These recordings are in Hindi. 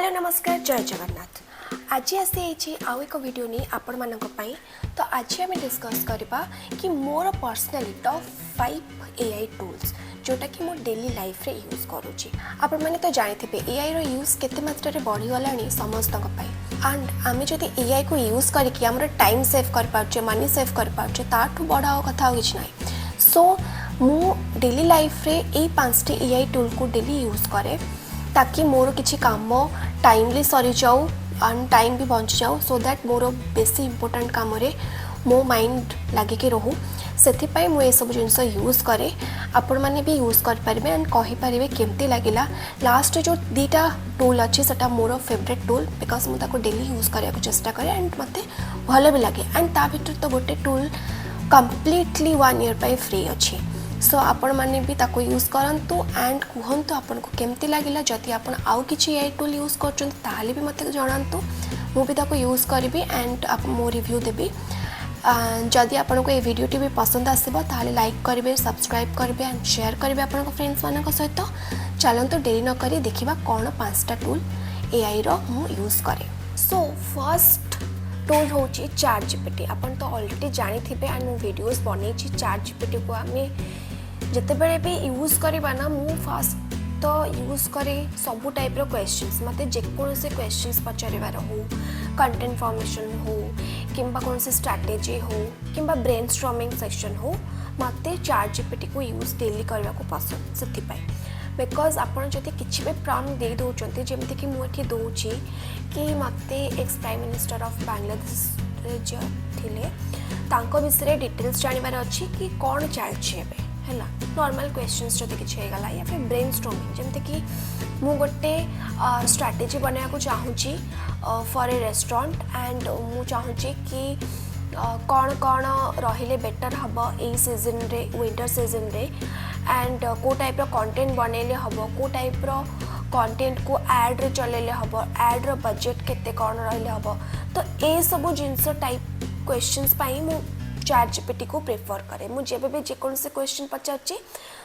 हेलो नमस्कार जय जगन्नाथ। आज आसी आउ एक वीडियो नहीं आपण मानक पई। तो आज आम डिस्कस करबा कि मोर पर्सनली टॉप 5 एआई टूल्स जोटा कि मोर डेली लाइफ रे यूज करूची। आपण माने तो जानिथिबे एआई रो यूज केते मात्रा रे बढ़ी गलानी समस्तक पई। एंड आमे जदि एआई को यूज करके हमर टाइम सेव कर पाछे, मनी सेव कर पाछे, ताठू बड़ा कथा किछ नाही। सो मु डेली लाइफ रे ए 5टी एआई टूल को डेली यूज करे ताकि मोर किसी काम टाइमली सरी जाऊ एंड टाइम भी बंची जाऊ, सो दैट मोर बेसी इंपोर्टेंट काम रे मो माइंड लगे रहू। से मुझे सब जिनस यूज करे, आपण मैंने भी यूज कर पारे एंड कहींपारे केमती लगिला। लास्ट जो दीटा टूल अच्छी सेटा मोर फेवरेट टूल बिकज मुझे डेली यूज करने चेष्टा करे एंड मत भल भी लगे। एंड ता भीतर तो गोटे टूल कंप्लीटली 1 ईयर पे फ्री अच्छी। सो आपण मैंने भी ताको यूज करंतु एंड कहतु आपन को केमती लगिला। जदि आपण आउ किछि एआई टूल यूज करछन ताले भी मते जणांतु, मु भी ताको यूज करबी एंड आप मो रिव्यू देबी। जदि आपन को ए वीडियो टी भी पसंद आसीबा ताले लाइक करिवे, सब्सक्राइब करिवे एंड शेयर करिवे आपन को फ्रेंड्स मानक सहित। चलंतु देरी न करी देखिबा कोन 5टा टूल एआई रो मु यूज करे। सो फर्स्ट टूल होची चैट जीपीटी। आपन तो ऑलरेडी जानि थिबे एंड मु वीडियोस बनै छी चैट जीपीटी को आमे जिते बड़े भी यूज करवा ना मु फास्ट तो यूज करे सबू टाइप रो क्वेश्चंस। मते जेकोसी क्वेश्चंस पचारिबार हो, कंटेंट फॉर्मेशन हो किंबा कौन सी स्ट्रैटेजी हो किंबा ब्रेनस्टॉर्मिंग सेशन हो, मते चैट जीपीटी को यूज डेली करबा को पसंद सेति पाई। बिकॉज आपन जति किछि भी प्रॉम्प्ट दे दोचंती जेमति कि मु एठी दोची कि मते ex prime minister of Bangladesh जो थिले तांको विषय डिटेल्स जानिबार अछि कि कोन चलछि एबे है नॉर्मल क्वेश्चंस जब किसी होगा या फिर ब्रेनस्टॉर्मिंग जमते कि मु गोटे स्ट्रैटेजी बनाया को चाहूँगी फॉर ए रेस्टोरेंट एंड मु चाहूँगी कि कौन कौन रहिले बेटर हम ए सीजन रे विंटर सीजन रे एंड को टाइप रो कंटेंट बनैले हम, को टाइप रो कंटेंट को एड रे चलेले हम, एड रो बजेट केते कौन रहिले हम। तो ए सब जिनस टाइप क्वेश्चंस पाई मु चैट जीपीटी को प्रेफर करे। मुझे भी जेकोसी क्वेश्चन पचारची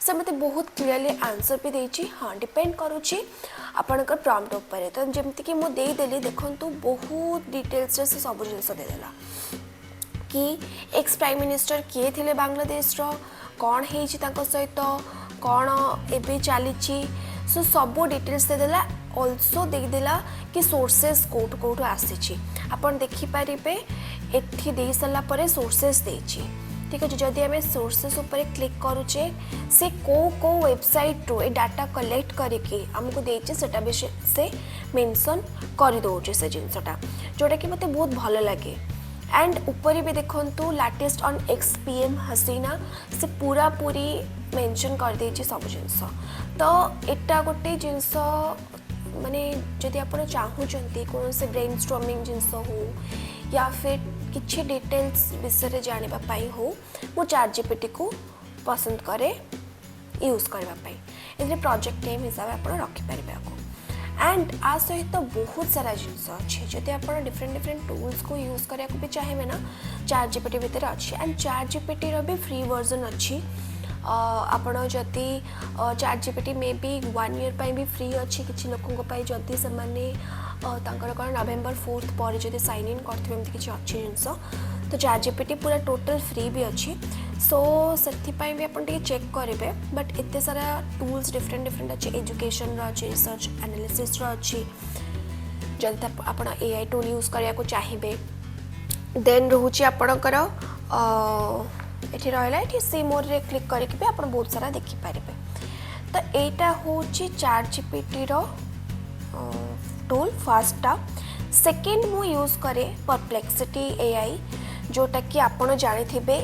से मते बहुत क्लियरली आंसर भी देची। हाँ डिपेंड करुची आपनकर प्रॉम्प्ट ऊपर। तो जेमति कि मु दे देली देखंतु बहुत डिटेल्स रे से सब जिंस दे देला कि एक्स प्राइम मिनिस्टर किए थिले बांग्लादेश रो, कौन हेची तांको सहित, कौन एबे चलीची, सो सब डिटेल्स दे देला। ऑल्सो दे देला कि सोर्सेस कोट कोट आसीची आपन देखि पारिबे। एठी दे सला परे सोर्सेस देची, ठीक है। जदि आम सोर्सेस ऊपर क्लिक करुचे से को वेबसाइट रो ए डाटा कलेक्ट करके आमको देचे सेटा भी से मेंशन कर दोचे से जिनसटा जोटा कि मते बहुत भल लगे। एंड ऊपर भी देखंतु लेटेस्ट ऑन एक्स पीएम हसीना से पूरा पूरी मेंशन कर देची सब जिनस। तो एटा गोटे जिनस माने जदि आपण चाहूचंती कौन से ब्रेनस्टॉर्मिंग जिनस हो या फिर किछि डिटेल्स विषय जानिबा पाई हो, मु चैट जीपीटी को पसंद करे यूज करबा पाई। इधर प्रोजेक्ट नेम हिसाब आपण रखि परिबे को। एंड आ सहित तो बहुत सारा जिनस अच्छे जदि आपण डिफरेंट टूल्स को यूज करिया को भी चाहेबे ना चैट जीपीटी भीतर अच्छी। एंड चैट जीपीटी रो भी फ्री वर्जन अच्छी। आपण जदि चैट जीपीटी में भी 1 ईयर पाई भी फ्री अच्छी किछि लोकंको पाई जदि से माने तांकर कौन नवेम्बर 4 पर जब साइन इन करते एमती किसी अच्छी जिनस। तो चैट जीपीटी पूरा टोटल फ्री भी अच्छी। सो से भी आप चेक करेंगे। बट एत सारा टूल्स डिफरेंट अच्छे एजुकेशन अच्छे, रिसर्च एनालिसिस अच्छी। जदि आप एआई टूल यूज करने को चाहिए देन रोचे आपणकर ये रहा ये सी मोर रे क्लिक करके भी आप बहुत सारा देखिपारे। तो यहाँ हूँ चैट जीपीटी रो टूल फर्स्टा। सेकेंड मु यूज करे परप्लेक्सिटी एआई जोटा कि आपन जानी थिबे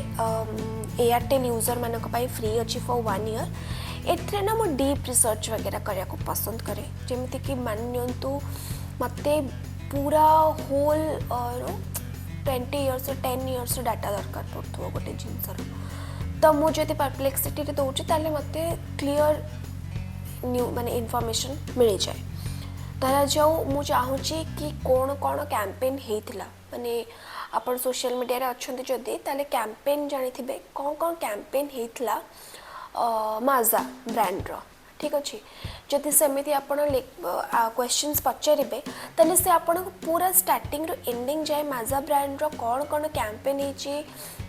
एयरटेल यूजर मानक पाई फ्री अच्छी फॉर 1 ईयर। एथरे ना मु डीप रिसर्च वगैरह करिया को पसंद करे। जेमति कि माननियंतु मते पूरा होल 20 इयर्स 10 इयर्स डाटा दरकार पड़थो गोटे जिनसर। तो मु जति परप्लेक्सिटी रे दोउची ताले मते क्लियर न्यू माने इन्फॉर्मेशन मिल जाए। तारा जाऊ मु चाहूची कि कौन कौन कैंपेन हेतिला माने आपण सोशल मीडिया रे अछंती जदी ताले कैंपेन जानि थिबे कौन कौन कैंपेन हेतिला माजा ब्रांड रो, ठीक अछि। जदि सेमिति आपण क्वेश्चंस पचारे ताले से आपण पूरा स्टार्टिंग रो एंडिंग जाए माजा ब्रांड रो कौन कौन कैंपेन होची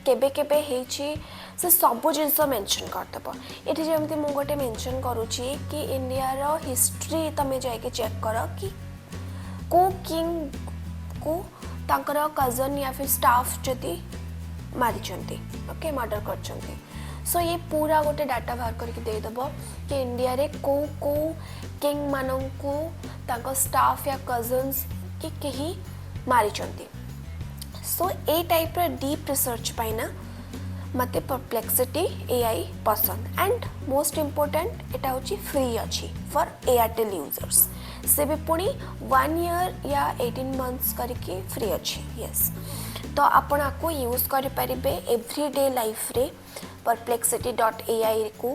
केबे केबे होची से सब जिनस मेंशन करदेव। ये जमी मुझे गोटे मेंशन करुच्ची कि इंडिया रो हिस्ट्री तमें जाके चेक कर कि को किंग को तांकर कजन या फिर स्टाफ जदि मारी ओके मर्डर कर। सो ये पूरा गोटे डाटा बाहर करके देदेव कि इंडिया रे को किंग मानंकु तांको स्टाफ या कजन्स कि कहीं मारी। सो ए टाइप रो डीप रिसर्च पाइना मते परप्लेक्सिटी एआई पसंद एंड मोस्ट इम्पोर्टेंट एटा होची फ्री अच्छी फॉर एयरटेल यूजर्स से भी पुणी 1 ईयर या 18 मंथ्स करके फ्री अच्छी यस। तो आपण आपको यूज कर पारिबे एवरीडे लाइफ रे perplexity.ai को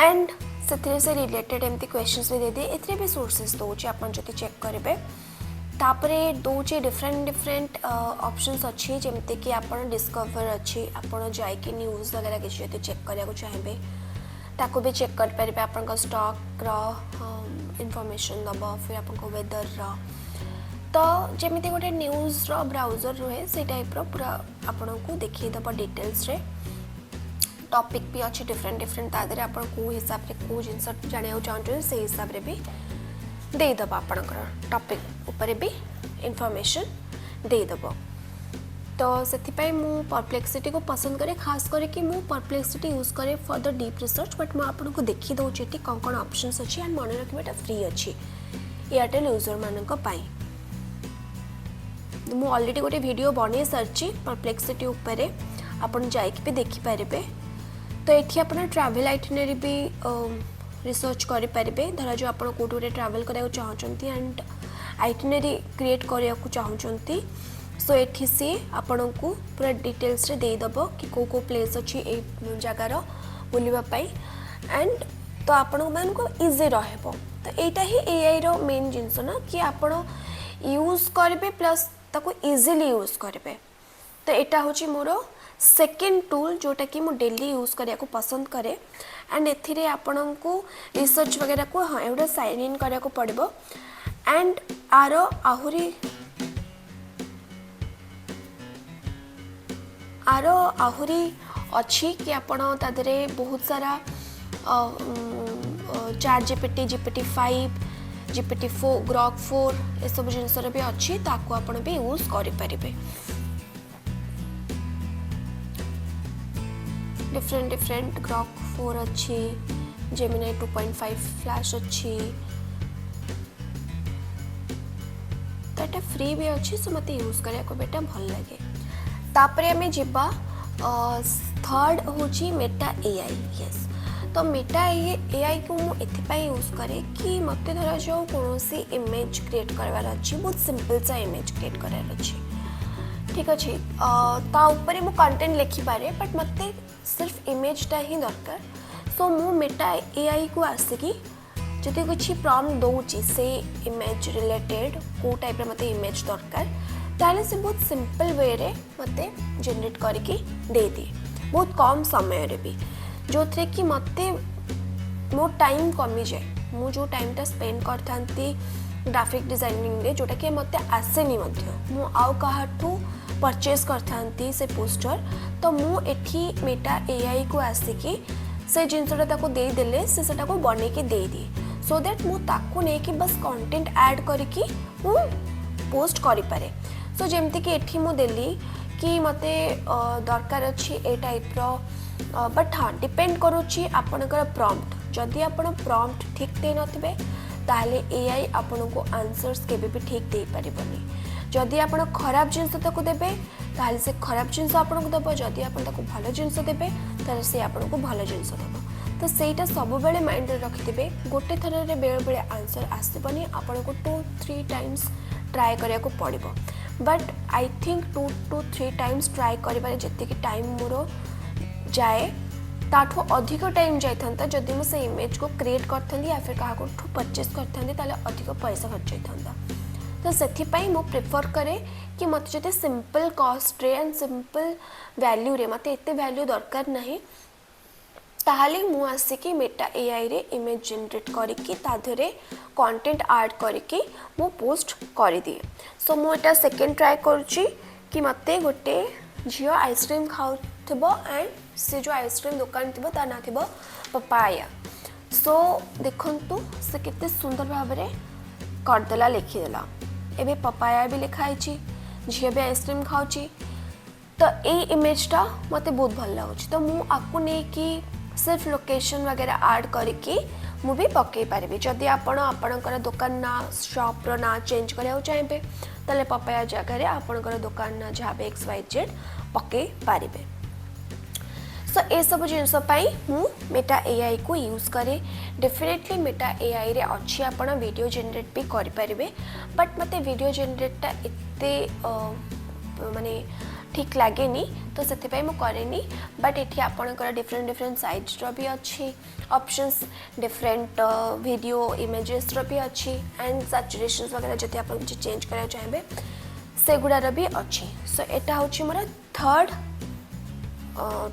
एंड से रिलेटेड एमती क्वेश्चंस भी दे दिए एथरे भी सोर्सेस दोचे आपण जति चेक करेंगे तापरे दोचे डिफरेंट ऑप्शंस अच्छी जमते कि आपण डिस्कवर अच्छी आपण जाय कि न्यूज़ वगैरह किसी जति चेक करिया को चाहिए ताको भी चेक कर पारिबे आपण को स्टॉक रो इन्फॉर्मेशन दबो फिर आपण को वेदर रो तो जमिति गोटे न्यूज़ रो ब्राउजर रहे से टाइप रो पूरा आपण को देखिए दबो डिटेल्स रे टॉपिक भी अच्छी डिफरेंट तादे आप हिसाब से कौ जिन जाना चाहते से हिसाब से भी देदेव आपणकर टॉपिक उपर भी इंफॉर्मेशन देदेव। तो से परप्लेक्सिटी को पसंद करे खास करके मु परप्लेक्सिटी यूज करे for the deep research but मुझे आपको देखी दूसरी कौन कौन ऑप्शंस अच्छी एंड मन रखा फ्री अच्छी एयरटेल यूजर मानक मुझे ऑलरेडी गोटे वीडियो बन सारी परप्लेक्सिटी उपरे आपन जाइक भी देखिपारे। तो ये आप ट्रैवल आइटिनरी भी रिसर्च करें धरा जो आप कौटे ट्रैवल कराया चाहते एंड आइटिनरी क्रिएट कराया चाहते सो ये सी आपण को पूरा डिटेल्स रे देदेव कि को प्लेस अच्छी ए जगार बुलवाई एंड तो आपण को इजी रहा। तो यहाँ ही एआई रो मेन जिनस ना कि आप यूज करेंगे प्लस ताको इजीली यूज करेंगे। तो यहाँ हूँ मोर सेकेंड टूल जोटा कि मुझे डेली यूज करिया को पसंद करे एंड एथिरे आपण को रिसर्च वगैरह को हाँ एवढा साइन इन करिया को पड़िबो एंड आरो आहुरी अच्छी कि आपण तादरे बहुत सारा चैट GPT-5 GPT-4 Grok 4 ये सब जिनस भी अच्छी ताको आपण भी यूज करि परिबे। डिफरेंट Grok 4 अच्छी Gemini 2.5 फ्लैश अच्छी तो ये फ्री भी अच्छी सो मत यूज करिया को बेटा भल लगे। तापरे हमें जीवा थर्ड होची मेटा एआई यस। तो मेटा एआई को मु एथिपाई यूज करे कि मते धरा जो कोनोसी इमेज क्रिएट करवार अच्छी बहुत सिंपल सा इमेज क्रिएट करार अच्छी ठीक अच्छे ता ऊपर मु कंटेंट लिखि पारे बट मते सिर्फ इमेजटा ही दरकार। सो मु मेटा एआई को आसिकी जदि कुछ प्रॉम्प्ट दौची से इमेज रिलेटेड को टाइप रे मते इमेज दरकार ताले से बहुत सिंपल वे रे मते जनरेट करके दे दिए बहुत कम समय रे भी जो थे कि मते मो टाइम कमी जाए मु जो टाइमटा स्पेंड करथांती ग्राफिक डिजाइनिंग रे जोटा कि मते आसेनी मध्य मु आउ काहाठू परचेज करथांती से पोस्टर तो मु एठी मेटा एआई को आसिकी से जिनसटा ताको दे देले से सेटा को बने के दे दिए सो दैट मु ताको ने कि बस कंटेंट ऐड करके मु पोस्ट करि पारे। सो जेमति कि एठी मु देली कि मते दरकार अच्छी ए टाइप रो बट हाँ डिपेंड करुच्ची आपणकर प्रॉम्प्ट जदि आपण प्रॉम्प्ट ठीक दे नथिबे ताले एआई आपण को आंसर्स केबे भी ठीक दे परिबनी। जदि आपण खराब जिनस ताको देबे ताले से खराब जिनस आपण को दबो जदि आपण ताको भलो जिनस देबे ताले से आपण को भलो जिनस दबो। तो सेटा सब बेले माइंड रे रखिथिबे गोटे थर रे बेले बेले आंसर आसीबनी आपण को 2-3 टाइम्स ट्राई करिया को पड़िबो but I think 2 to 3 times try करिबारे जति कि टाइम मोर जाए ताठो अधिक टाइम जाइथांता जदि मु से इमेज को क्रिएट करथांदी या फिर काहा को परचेस करथांदी ताले अधिक पैसा खर्च होइथांता। तो सेथि पई मु प्रेफर करे कि मत जते सिंपल कॉस्ट रे एंड सिंपल वैल्यू रे मते एते वैल्यू दरकार नहीं ताहले मु आसिकी मेटा एआई रे इमेज जनरेट करिकी ता धरे कंटेंट ऐड करिकी मु पोस्ट कर दिए। सो मु एटा सेकंड ट्राई करूची कि मते गोटे झियो आइसक्रीम खाउथबो एंड से जो आइसक्रीम दुकान थिबो ता ना थिबो पपाया। सो देखंतु से केते सुंदर भाबरे करदेला लिखिदेला। एबे पपाया भी लिखाई झियो भी आइसक्रीम खाऊची। तो ये इमेजटा मते बहुत भल लगुच। तो मु आपको नहीं कि सिर्फ लोकेशन वगैरह ऐड करके मु भी पकई पारि। जदि आपणकर दुकान ना शॉप रो ना चेंज करा चाहिए ताले पपाया जगह आपणकर दुकान ना जहाँ भी XYZ पकई पारे। सो ये सब जिनस मु मेटा एआई को यूज करे। डेफिनेटली मेटा एआई रे अच्छी आपण वीडियो जनरेट भी करि परिबे। बट मते वीडियो जनरेटटा एते माने ठीक लगे नी तो से मुझे करेनी। बट ये आपंकर डिफरेंट डिफरेंट साइज भी अच्छी ऑप्शंस डिफरेंट वीडियो इमेजेस भी अच्छी एंड सैचुरेशन वगैरह जब आप चेंज करा चाहिए से गुड़ार भी अच्छी। सो यहाँ हूँ मोर थर्ड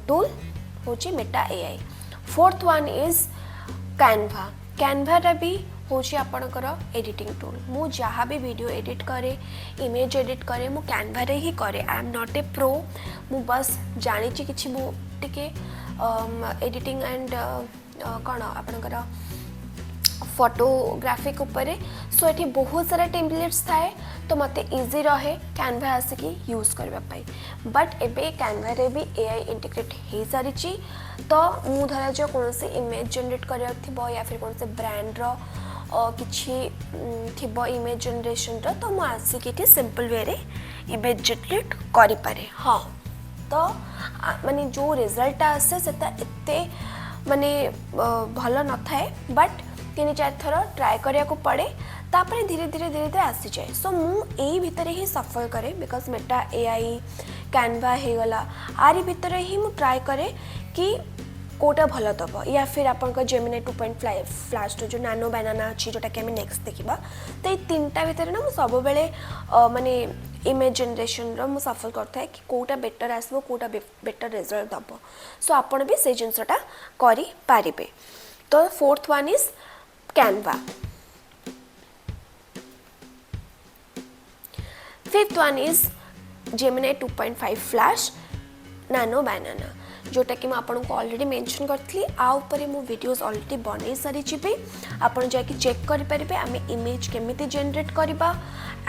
टूल हूँ Meta AI. Fourth one is Canva. Canva भी हूँ आपणकर एडिटिंग टूल। मु जहाँ भी वीडियो एडिट करे इमेज एडिट करे मु कैनवा रे ही करे। I am not a pro. मु बस जानी कि मु टिके एडिटिंग एंड कौन आपणकर फोटोग्राफिक उपरे। सो ये बहुत सारा टेम्पलेट्स थाए तो मते इजी रहे कैनवा आसिकी यूज करने। बट एबे कैनवा रे भी एआई इंटीग्रेट हो सारी। तो मु धरा जो कौन से इमेज जनरेट करार थी या फिर कौन से ब्रांड रो किछि थिबो इमेज जनरेशन रो तो मु आसिकी सिंपल वे रे इमेज जनरेट करि पारे। हाँ तो माने जो रिजल्ट आसे सेता एते माने भल न थाए। बट 3-4 थर ट्राए करिया को पड़े तापर धीरे धीरे आसी जाए। सो मु एई भितर ही सफल करे बिकॉज मेटा एआई कैनवा हो गला आरी भितर ही मु ट्राए करे कि कोटा भल दब या फिर आपन जेमिनी 2.5 फ्लैश जो नानो बनाना अच्छी जोटा कि आम नेक्स्ट देखा। तो ये तीनटा भितर ना मुझे सब बेले माने इमेज जनरेशन रो सफल करता कि कोटा बेटर आसबो कोटा बेटर रिजल्ट दब। सो आपन भी से जिनसटा करि पारिबे। तो fourth one is Canva. Fifth one is Gemini 2.5 flash nano banana जोटा कि आपको ऑलरेडी मेंशन करी। आ ऊपर मु वीडियोस ऑलरेडी बन सारी आपन जाकि चेक करें आम इमेज केमिति जनरेट करवा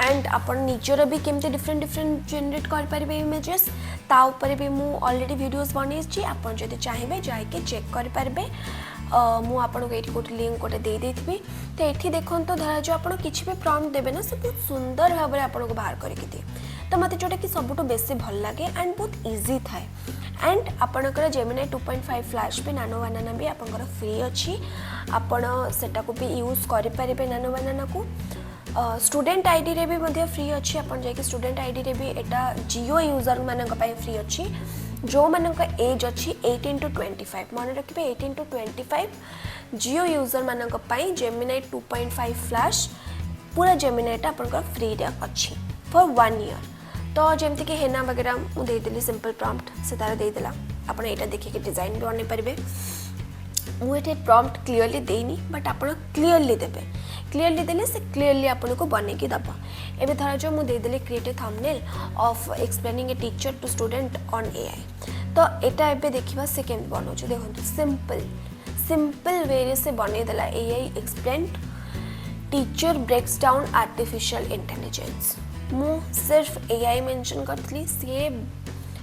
एंड आपन निजर भी केमिति डिफरेंट डिफरेंट जनरेट करें इमेजेस ता ऊपर भी मु ऑलरेडी वीडियोस बनई। आपन जदि चाहिए जाकि चेक करें मु आपको ये गोटे लिंक गोटे दे देथिबी। तो ये देखो तो धरा जो आप किसी भी प्रॉम्प्ट देवे ना से बहुत सुंदर भाव में आपको बाहर करके दिए। तो मत जोटा कि सबुठ बेसी भल लगे एंड बहुत इजी थाए। एंड आपणकर जेमिनी 2.5 फ्लैश भी नानो बनाना भी आपंकर फ्री अच्छी। आपण सेटा को भी यूज करें नानो बनाना को। स्टूडेंट आईडी रे भी मध्य फ्री अच्छी। आपन जाकि स्टूडेंट आईडी रे भी एटा जियो यूजर मानक पई फ्री अच्छी। जो मानक एज अच्छी 18 to 25 मन रखिए 18 to 25 जियो यूजर मानक पई जेमिनी 2.5 फ्लैश पूरा जेमिनीटा आपनकर फ्री रे अच्छी फॉर 1 ईयर। तो जमती कि हेना वगैरह मुझे देदेली सिंपल प्रॉम्प्ट से तार देदेला आपण एटा देखिए डिजाइन भी बन पारे। मुझे प्रॉम्प्ट क्लीयरली देनी बट आप क्लीयरली देवे। क्लीयरली देले से क्लीयरली आपन को बने की दबा। एबे धरा जो मुझे देदेली create a thumbnail of explaining a teacher to student on AI. तो एटा एबे देखिबा से केम बनो जो देखो सिंपल वे से बने देला AI explain teacher breaks down artificial intelligence. मु सिर्फ एआई मेंशन करथली सी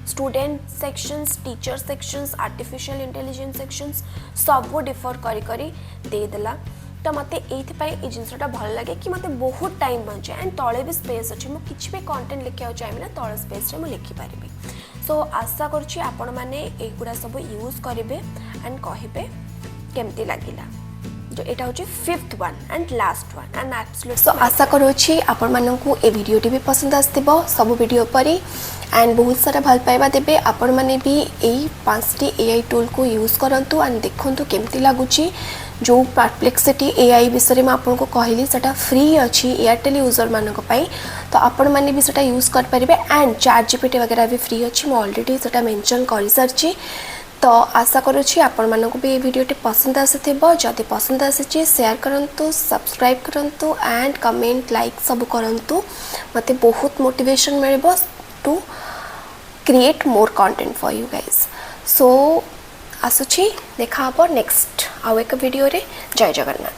student sections teacher sections artificial intelligence sections सब डिफर करी दे देला। तो मत ये जिनसटा भल लगे कि मत बहुत टाइम बचे एंड तले भी स्पेस अच्छे मुझे किसी भी कंटेंट लिखा चाहिए ना तल स्पेस मुझे लिखिपारि। सो आशा करुँची आपण मैंने युवा सब यूज करेंगे एंड कहे केमती लगिला। जो यहाँ हूँ fifth one and last one and absolute. So आशा करुँची आपण मानू ए वीडियोटी भी पसंद आसथिबो सब वीडियो पर एंड बहुत सारा भल पाइबा देबे। आपण मैंने भी यही 5टी एआई टूल को यूज करंतु एंड देखंतु केमती लागुची। जो परप्लेक्सिटी एआई विषय में आपको कहली सेटा फ्री अच्छी एयरटेल यूजर मानक पाई। तो आपण मैंने भी सेटा यूज कर पारिबे एंड चैट जीपीटी वगैरह भी फ्री अच्छी। मैं ऑलरेडी सेटा मेंशन कर सारी। तो आशा करुँची आपण मानक भी ये वीडियोटी पसंद आसीथिबो जदि पसंद आसीची शेयर करंतु सब्सक्राइब करंतु एंड कमेंट लाइक सब करंतु मते बहुत मोटिवेशन मिलबो to create more content for you guys so आसुची देखा हबो नेक्स्ट आउ एक वीडियो रे जय जगन्नाथ।